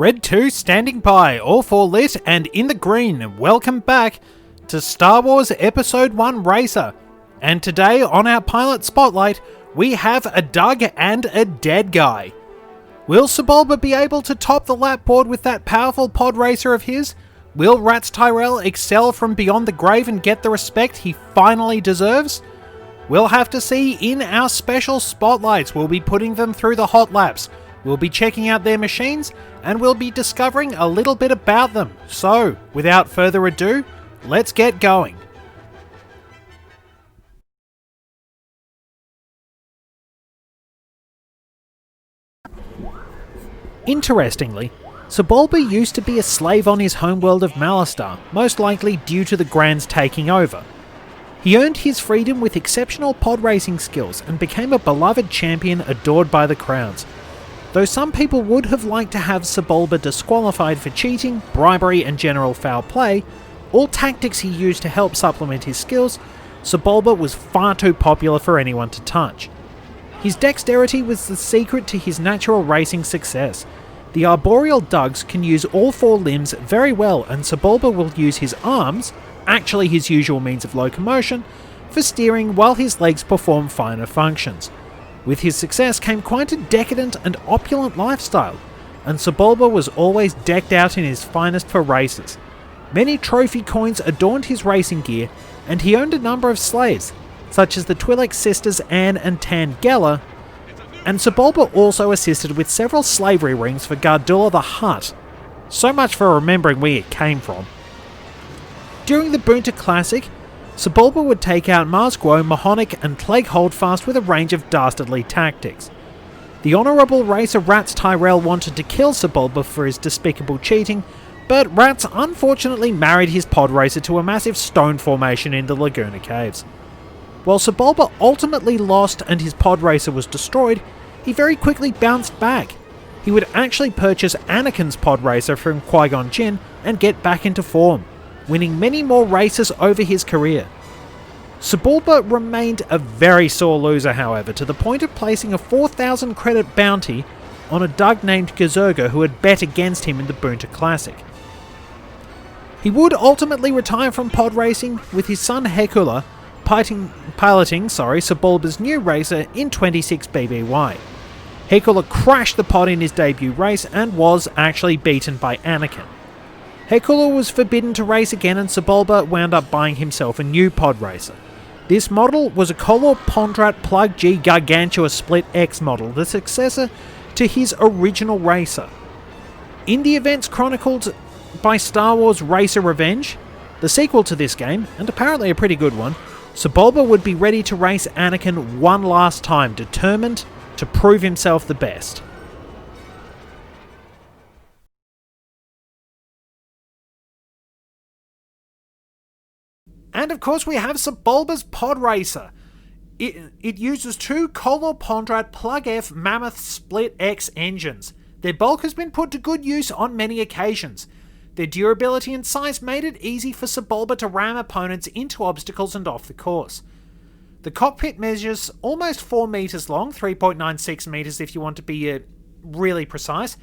Red 2 standing by, all 4 lit and in the green. Welcome back to Star Wars Episode 1 Racer. And today on our pilot spotlight, we have a Doug and a dead guy. Will Sebulba be able to top the lap board with that powerful pod racer of his? Will Ratts Tyerell excel from beyond the grave and get the respect he finally deserves? We'll have to see in our special spotlights. We'll be putting them through the hot laps. We'll be checking out their machines, and we'll be discovering a little bit about them. So, without further ado, let's get going. Interestingly, Sebulba used to be a slave on his homeworld of Malastare, most likely due to the Grand's taking over. He earned his freedom with exceptional pod racing skills and became a beloved champion adored by the crowds. Though some people would have liked to have Sebulba disqualified for cheating, bribery and general foul play, all tactics he used to help supplement his skills, Sebulba was far too popular for anyone to touch. His dexterity was the secret to his natural racing success. The arboreal Dugs can use all 4 limbs very well, and Sebulba will use his arms, actually his usual means of locomotion, for steering while his legs perform finer functions. With his success came quite a decadent and opulent lifestyle, and Sebulba was always decked out in his finest for races. Many trophy coins adorned his racing gear, and he owned a number of slaves, such as the Twi'lek sisters Anne and Tan Geller, and Sebulba also assisted with several slavery rings for Gardula the Hutt. So much for remembering where it came from. During the Boonta Classic, Sebulba would take out Maz Guo, Mahonic and Clegg Holdfast with a range of dastardly tactics. The honourable racer Ratts Tyerell wanted to kill Sebulba for his despicable cheating, but Ratts unfortunately married his pod racer to a massive stone formation in the Laguna Caves. While Sebulba ultimately lost and his pod racer was destroyed, he very quickly bounced back. He would actually purchase Anakin's pod racer from Qui-Gon Jinn and get back into form, winning many more races over his career. Sebulba remained a very sore loser, however, to the point of placing a 4,000 credit bounty on a Dug named Gazurga who had bet against him in the Boonta Classic. He would ultimately retire from pod racing, with his son Hekula piloting Sebulba's new racer in 26 BBY. Hekula crashed the pod in his debut race and was actually beaten by Anakin. Hekula was forbidden to race again, and Sebulba wound up buying himself a new pod racer. This model was a Color Pondrat Plug G Gargantua Split X model, the successor to his original racer. In the events chronicled by Star Wars Racer Revenge, the sequel to this game, and apparently a pretty good one, Sebulba would be ready to race Anakin one last time, determined to prove himself the best. And of course we have Sebulba's pod racer. It uses 2 Color Pondrat Plug F Mammoth Split X engines. Their bulk has been put to good use on many occasions. Their durability and size made it easy for Sebulba to ram opponents into obstacles and off the course. The cockpit measures almost 4 meters long, 3.96 meters if you want to be really precise,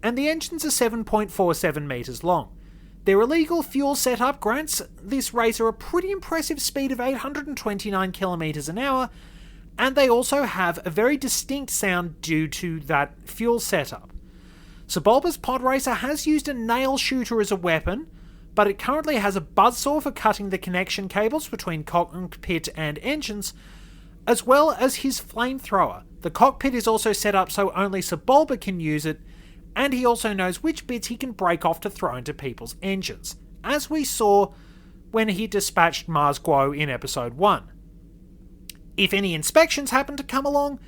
and the engines are 7.47 meters long. Their illegal fuel setup grants this racer a pretty impressive speed of 829 kilometers an hour, and they also have a very distinct sound due to that fuel setup. Sebulba's pod racer has used a nail shooter as a weapon, but it currently has a buzzsaw for cutting the connection cables between cockpit and engines, as well as his flamethrower. The cockpit is also set up so only Sebulba can use it, and he also knows which bits he can break off to throw into people's engines, as we saw when he dispatched Maz Guo in Episode 1. If any inspections happen to come along,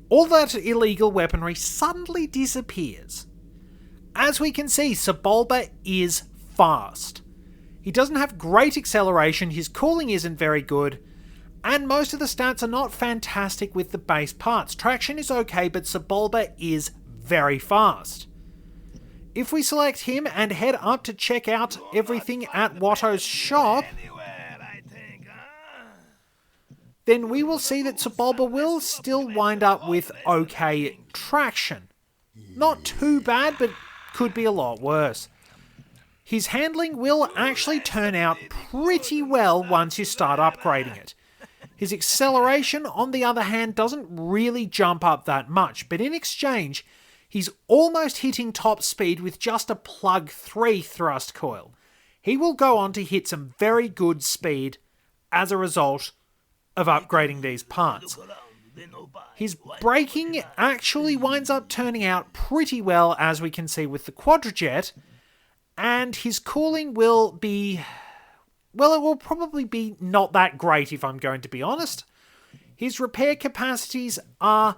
all that illegal weaponry suddenly disappears. As we can see, Sebulba is fast. He doesn't have great acceleration, his cooling isn't very good, and most of the stats are not fantastic with the base parts. Traction is okay, but Sebulba is very fast. If we select him and head up to check out everything at Watto's shop, then we will see that Sebulba will still wind up with okay traction. Not too bad, but could be a lot worse. His handling will actually turn out pretty well once you start upgrading it. His acceleration, on the other hand, doesn't really jump up that much, but in exchange, he's almost hitting top speed with just a plug 3 thrust coil. He will go on to hit some very good speed as a result of upgrading these parts. His braking actually winds up turning out pretty well, as we can see with the Quadrajet, and his cooling will be... well, it will probably be not that great if I'm going to be honest. His repair capacities are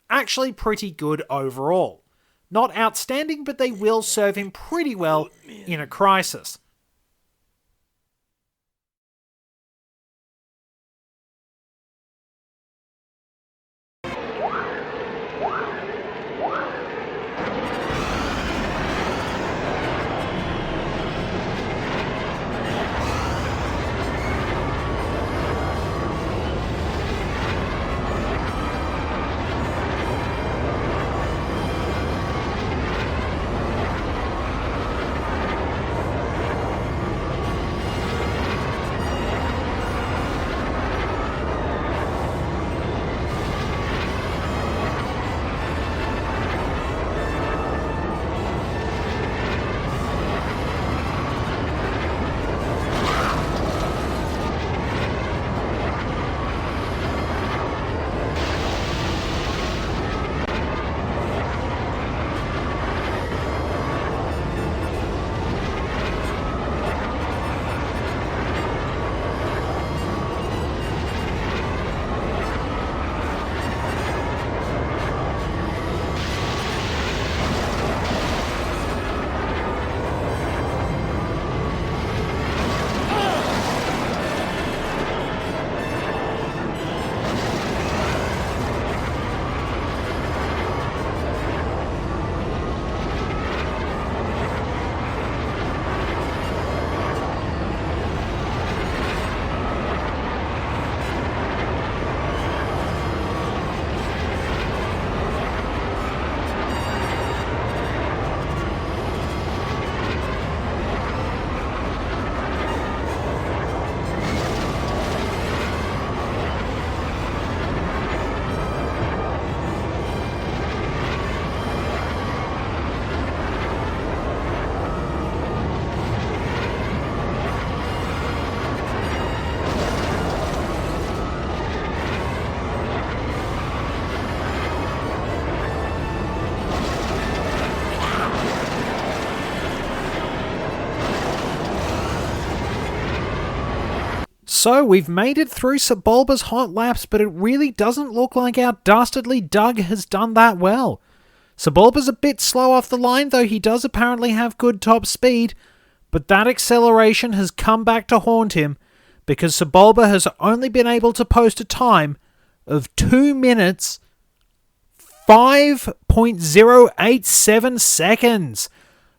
actually pretty good overall. Not outstanding, but they will serve him pretty well in a crisis. So we've made it through Sebulba's hot laps, but it really doesn't look like our dastardly Doug has done that well. Sebulba's a bit slow off the line, though he does apparently have good top speed, but that acceleration has come back to haunt him, because Sebulba has only been able to post a time of 2 minutes 5.087 seconds.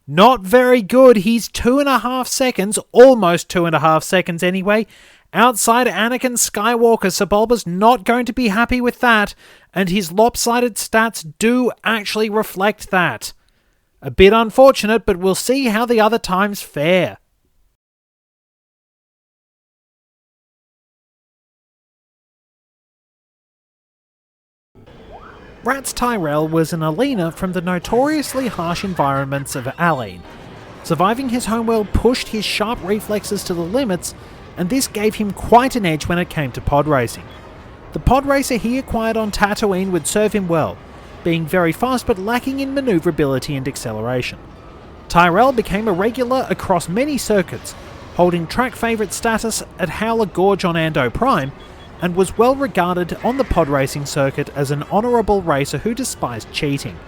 Not very good. He's 2.5 seconds, almost 2.5 seconds anyway, outside Anakin Skywalker. Sebulba's not going to be happy with that, and his lopsided stats do actually reflect that. A bit unfortunate, but we'll see how the other times fare. Ratts Tyerell was an Alina from the notoriously harsh environments of Aline. Surviving his homeworld pushed his sharp reflexes to the limits, and this gave him quite an edge when it came to pod racing. The pod racer he acquired on Tatooine would serve him well, being very fast but lacking in manoeuvrability and acceleration. Tyerell became a regular across many circuits, holding track favourite status at Howler Gorge on Ando Prime, and was well regarded on the pod racing circuit as an honourable racer who despised cheating.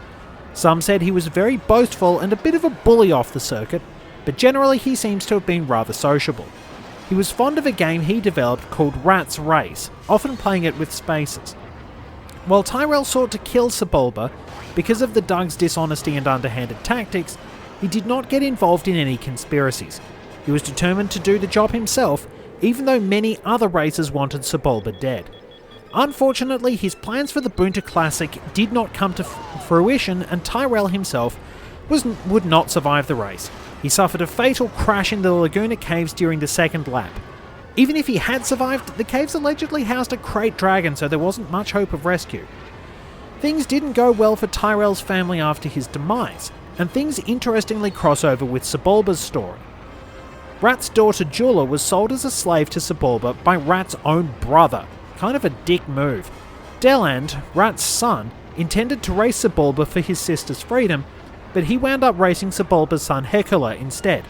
Some said he was very boastful and a bit of a bully off the circuit, but generally he seems to have been rather sociable. He was fond of a game he developed called Ratts Race, often playing it with spacers. While Tyerell sought to kill Sebulba, because of the Dug's dishonesty and underhanded tactics, he did not get involved in any conspiracies. He was determined to do the job himself, even though many other racers wanted Sebulba dead. Unfortunately, his plans for the Boonta Classic did not come to fruition, and Tyerell himself would not survive the race. He suffered a fatal crash in the Laguna Caves during the second lap. Even if he had survived, the caves allegedly housed a crate dragon, so there wasn't much hope of rescue. Things didn't go well for Tyrell's family after his demise, and things interestingly cross over with Sebulba's story. Ratts' daughter Jula was sold as a slave to Sebulba by Ratts' own brother, kind of a dick move. Deland, Ratts' son, intended to race Sebulba for his sister's freedom, but he wound up racing Sebulba's son Hecula instead.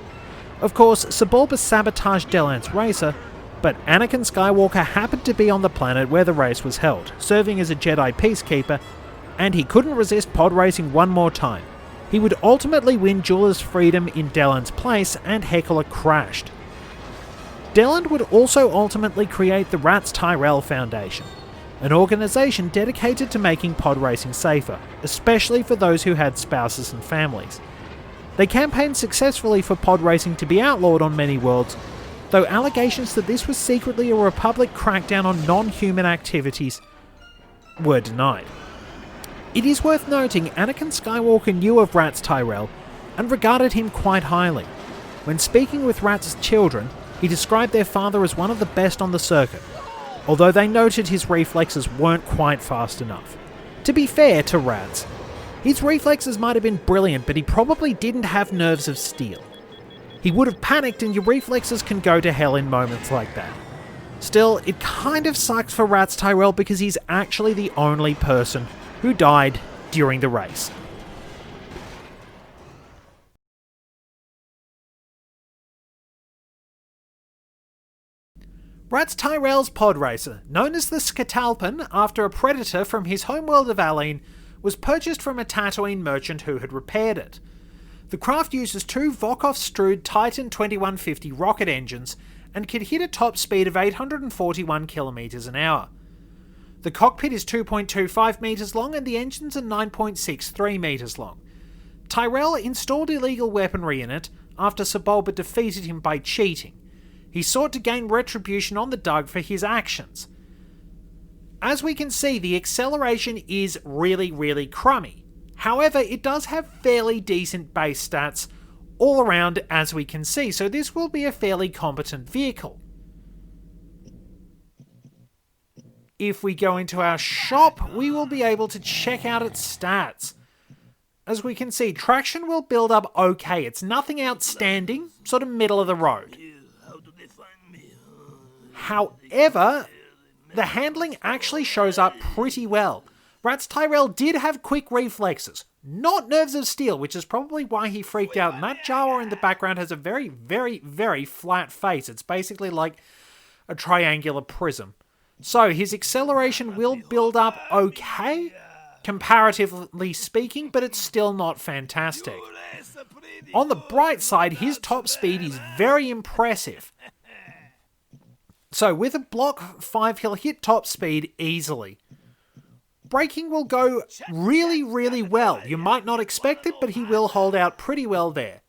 Of course, Sebulba sabotaged Deland's racer, but Anakin Skywalker happened to be on the planet where the race was held, serving as a Jedi peacekeeper, and he couldn't resist pod racing one more time. He would ultimately win Jula's freedom in Deland's place, and Hecula crashed. Deland would also ultimately create the Ratts Tyerell Foundation, an organisation dedicated to making pod racing safer, especially for those who had spouses and families. They campaigned successfully for pod racing to be outlawed on many worlds, though allegations that this was secretly a Republic crackdown on non-human activities were denied. It is worth noting Anakin Skywalker knew of Ratts Tyerell and regarded him quite highly. When speaking with Ratts' children, he described their father as one of the best on the circuit, although they noted his reflexes weren't quite fast enough. To be fair to Ratts, his reflexes might have been brilliant, but he probably didn't have nerves of steel. He would have panicked, and your reflexes can go to hell in moments like that. Still, it kind of sucks for Ratts Tyerell because he's actually the only person who died during the race. Ratts Tyrell's pod racer, known as the Scatalpan after a predator from his homeworld of Aline, was purchased from a Tatooine merchant who had repaired it. The craft uses two Volkov-Strud Titan 2150 rocket engines and can hit a top speed of 841 km an hour. The cockpit is 2.25 metres long and the engines are 9.63 metres long. Tyrell installed illegal weaponry in it after Sebulba defeated him by cheating. He sought to gain retribution on the Dug for his actions. As we can see, the acceleration is really crummy. However, it does have fairly decent base stats all around, as we can see, so this will be a fairly competent vehicle. If we go into our shop, we will be able to check out its stats. As we can see, traction will build up okay. It's nothing outstanding, sort of middle of the road. However, the handling actually shows up pretty well. Ratts Tyerell did have quick reflexes, not nerves of steel, which is probably why he freaked out. And that Jawa in the background has a very flat face. It's basically like a triangular prism. So his acceleration will build up okay, comparatively speaking, but it's still not fantastic. On the bright side, his top speed is very impressive. So with a Block 5, he'll hit top speed easily. Braking will go really well. You might not expect it, but he will hold out pretty well there.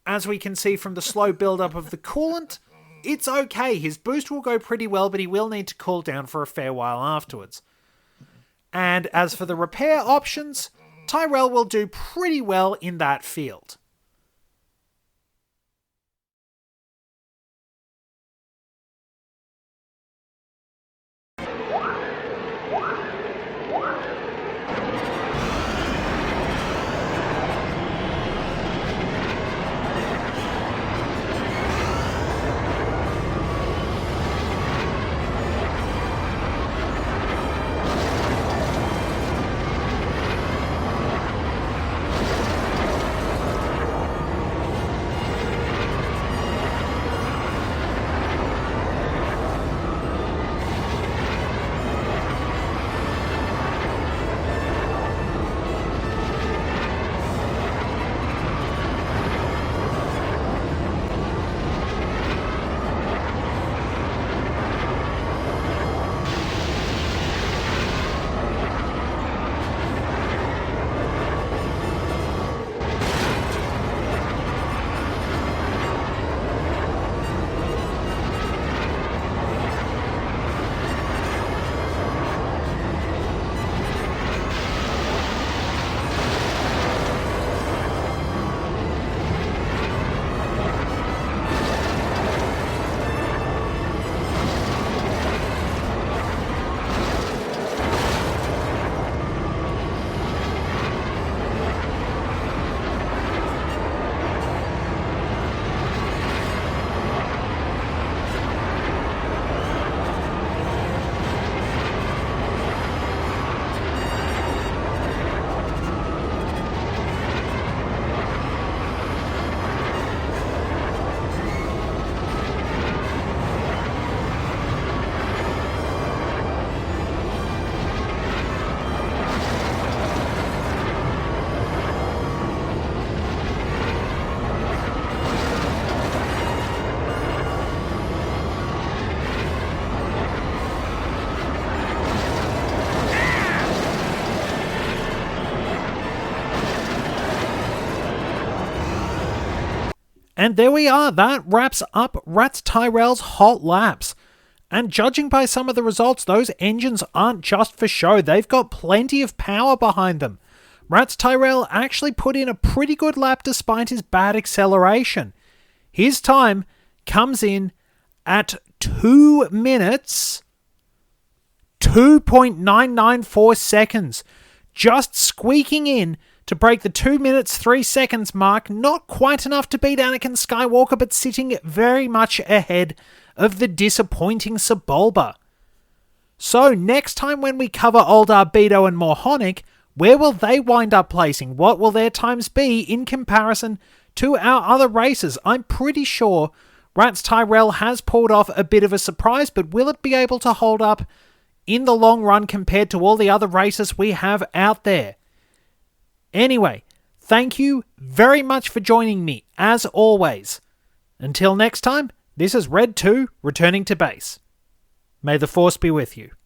As we can see from the slow build-up of the coolant, it's okay. His boost will go pretty well, but he will need to cool down for a fair while afterwards. And as for the repair options, Tyrell will do pretty well in that field. And there we are, that wraps up Ratts Tyrell's hot laps. And judging by some of the results, those engines aren't just for show, they've got plenty of power behind them. Ratts Tyerell actually put in a pretty good lap despite his bad acceleration. His time comes in at 2 minutes, 2.994 seconds, just squeaking in to break the 2 minutes 3 seconds mark. Not quite enough to beat Anakin Skywalker, but sitting very much ahead of the disappointing Sebulba. So next time when we cover Old Arbedo and Morhonic, where will they wind up placing? What will their times be in comparison to our other races? I'm pretty sure Ratts Tyerell has pulled off a bit of a surprise, but will it be able to hold up in the long run compared to all the other races we have out there? Anyway, thank you very much for joining me, as always. Until next time, this is Red 2 returning to base. May the Force be with you.